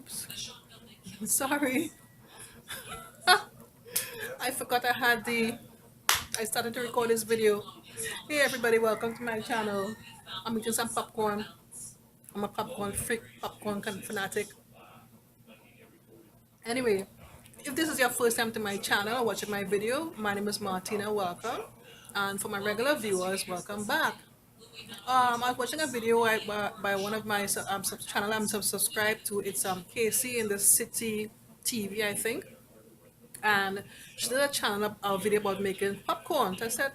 Oops. Sorry. I forgot I started to record this video. Hey everybody, welcome to my channel. I'm eating some popcorn. I'm a popcorn freak, popcorn fanatic. Anyway, if this is your first time to my channel or watching my video, my name is Martina, welcome. And for my regular viewers, welcome back. I was watching a video by one of my channel I'm subscribed to. It's Casey in the City TV, I think. And she did a channel, a video about making popcorn. So I said,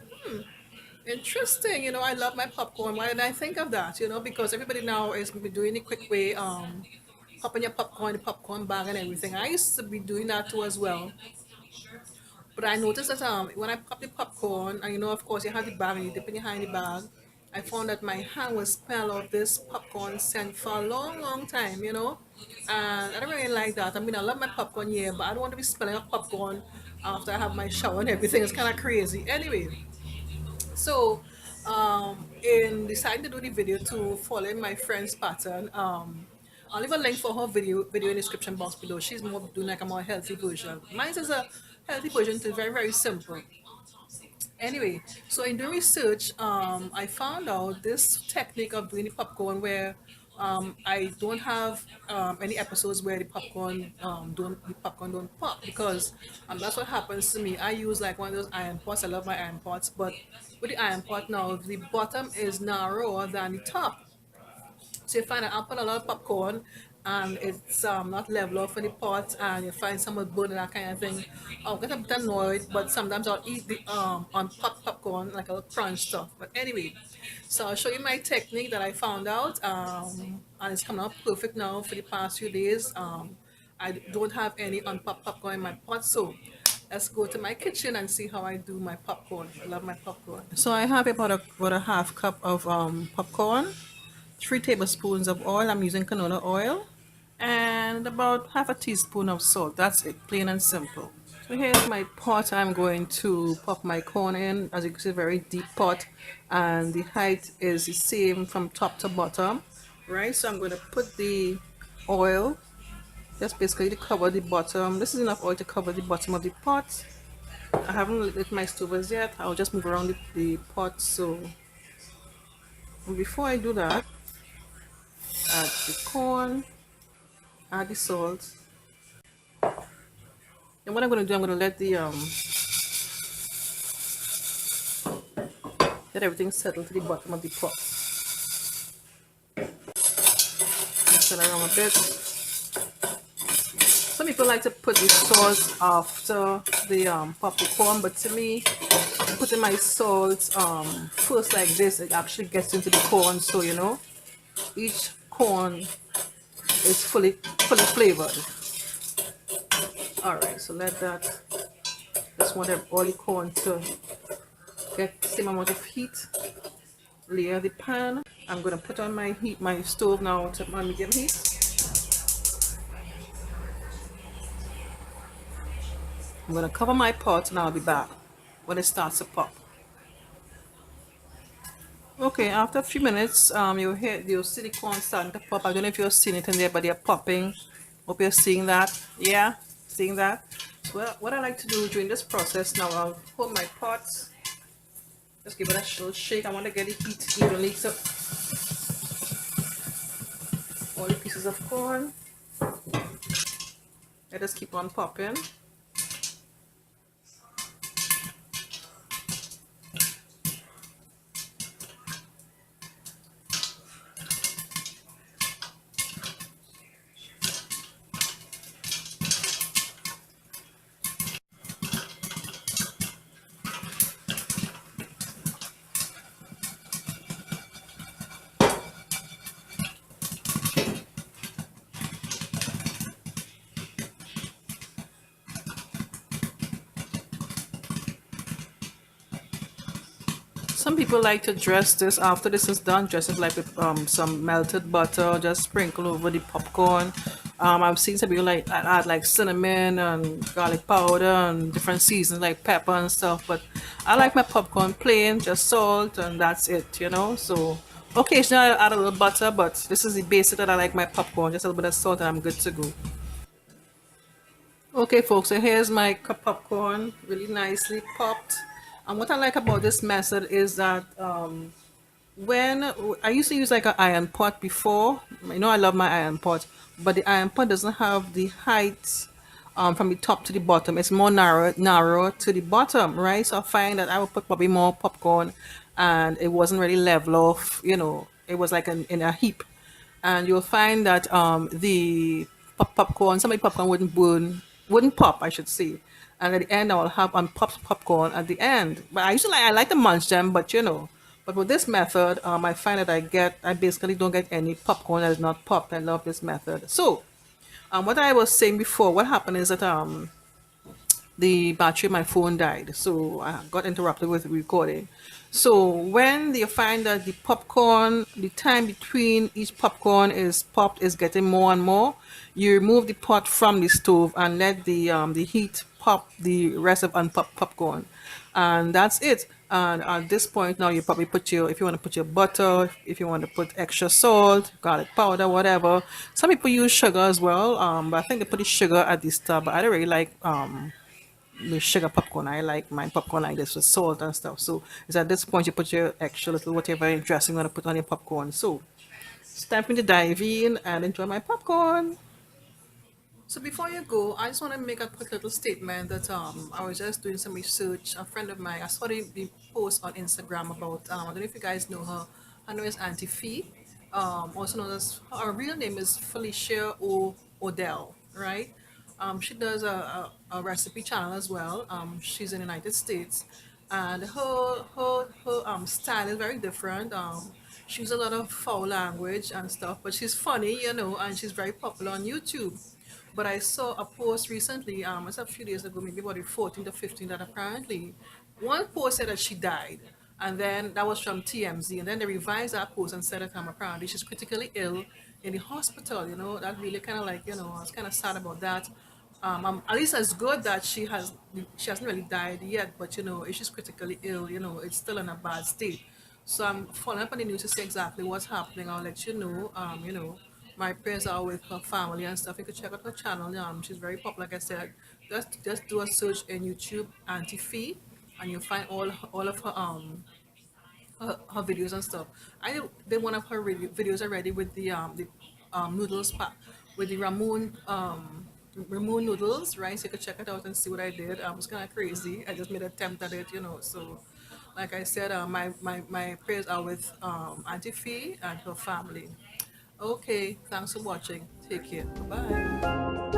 interesting. I love my popcorn. Why did I think of that? Because everybody now is doing it quick way, popping your popcorn, the popcorn bag and everything. I used to be doing that too as well. But I noticed that when I pop the popcorn, and of course you have the bag and you dip in your hand in the bag, I found that my hand was smell of this popcorn scent for a long, long time. And I don't really like that. I mean, I love my popcorn, yeah, but I don't want to be smelling of popcorn after I have my shower and everything. It's kind of crazy. Anyway, so in deciding to do the video to follow my friend's pattern, I'll leave a link for her video in the description box below. She's more doing like a more healthy version. Mine is a healthy version. It's very, very simple. Anyway, so in doing research, I found out this technique of doing the popcorn where I don't have any episodes where the popcorn don't pop, because that's what happens to me. I use like one of those iron pots. I love my iron pots, but with the iron pot now, the bottom is narrower than the top. So you find that I put a lot of popcorn and it's not level off in the pot, and you find some would burn and that kind of thing. I'll get a bit annoyed, but sometimes I'll eat the unpopped popcorn like a little crunch stuff. But anyway, so I'll show you my technique that I found out, and it's coming out perfect now for the past few days. I don't have any unpopped popcorn in my pot, so let's go to my kitchen and see how I do my popcorn. I love my popcorn. So I have about a half cup of popcorn, 3 tablespoons of oil. I'm using canola oil, and about half a teaspoon of salt. That's it, plain and simple. So here's my pot. I'm going to pop my corn in. As you can see, a very deep pot, and the height is the same from top to bottom, right? So I'm going to put the oil just basically to cover the bottom. This is enough oil to cover the bottom of the pot. I haven't lit my stove as yet. I'll just move around the pot. So before I do that, add the corn, add the salt, and what I'm going to do, I'm going to let everything settle to the bottom of the pot. Mix it around a bit. Some people like to put the salt after the popcorn, but to me, putting my salt first like this, it actually gets into the corn, so each corn is fully flavored. All right, so just want all the corn to get the same amount of heat. Layer the pan. I'm going to put on my stove now to my medium heat. I'm going to cover my pot and I'll be back when it starts to pop. Okay, after a few minutes, you'll see the corn starting to pop. I don't know if you're seeing it in there, but they're popping. Hope you're seeing that. Yeah, seeing that. Well, what I like to do during this process now, I'll hold my pot. Just give it a little shake. I want to get the heat evenly to all the pieces of corn. I just keep on popping. Some people like to dress this after this is done, dress it like with some melted butter, just sprinkle over the popcorn. I've seen some people like add like cinnamon and garlic powder and different seasons like pepper and stuff, but I like my popcorn plain, just salt, and that's it, So Occasionally I'll add a little butter, but this is the basic that I like my popcorn. Just a little bit of salt and I'm good to go. Okay, folks, so here's my popcorn, really nicely popped. And what I like about this method is that when I used to use like an iron pot before, I know I love my iron pot, but the iron pot doesn't have the height from the top to the bottom. It's more narrow to the bottom, right? So I find that I would put probably more popcorn, and it wasn't really level off. It was like in a heap, and you'll find that the popcorn, some of the popcorn wouldn't pop, I should say. And at the end, I will have unpopped popcorn at the end. But I like to munch them, but but with this method, I find that I basically don't get any popcorn that is not popped. I love this method. So, what I was saying before, what happened is that the battery of my phone died, so I got interrupted with recording. So when you find that the time between each popcorn is popped is getting more and more, you remove the pot from the stove and let the heat pop the rest of unpopped popcorn, and that's it. And at this point now, you probably if you want to put your butter, if you want to put extra salt, garlic powder, whatever. Some people use sugar as well, but I think they put the sugar at the start. But I don't really like the sugar popcorn. I like my popcorn like this with salt and stuff. So it's at this point you put your extra little whatever dressing you want to put on your popcorn. So it's time for me to dive in and enjoy my popcorn. So before you go, I just want to make a quick little statement that I was just doing some research. A friend of mine, I saw the post on Instagram about I don't know if you guys know her. Her name is Auntie Fee. Also known as her real name is Felicia Odell, right? She does a recipe channel as well. She's in the United States, and her style is very different. She uses a lot of foul language and stuff, but she's funny, and she's very popular on YouTube. But I saw a post recently, it's a few days ago, maybe about the 14th or 15th, that apparently one post said that she died. And then that was from TMZ. And then they revised that post and said that apparently she's critically ill in the hospital. That really kind of like, I was kind of sad about that. At least it's good that she hasn't really died yet, but if she's critically ill, it's still in a bad state. So I'm following up on the news to see exactly what's happening. I'll let you know. My prayers are with her family and stuff. You can check out her channel. She's very popular. Like I said, just do a search in YouTube, Auntie Fee, and you'll find all of her videos and stuff. I did one of her videos already with the noodles pack with the ramen noodles, right? So you can check it out and see what I did. I was kind of crazy. I just made an attempt at it. So, like I said, my prayers are with Auntie Fee and her family. Okay, thanks for watching. Take care. Bye.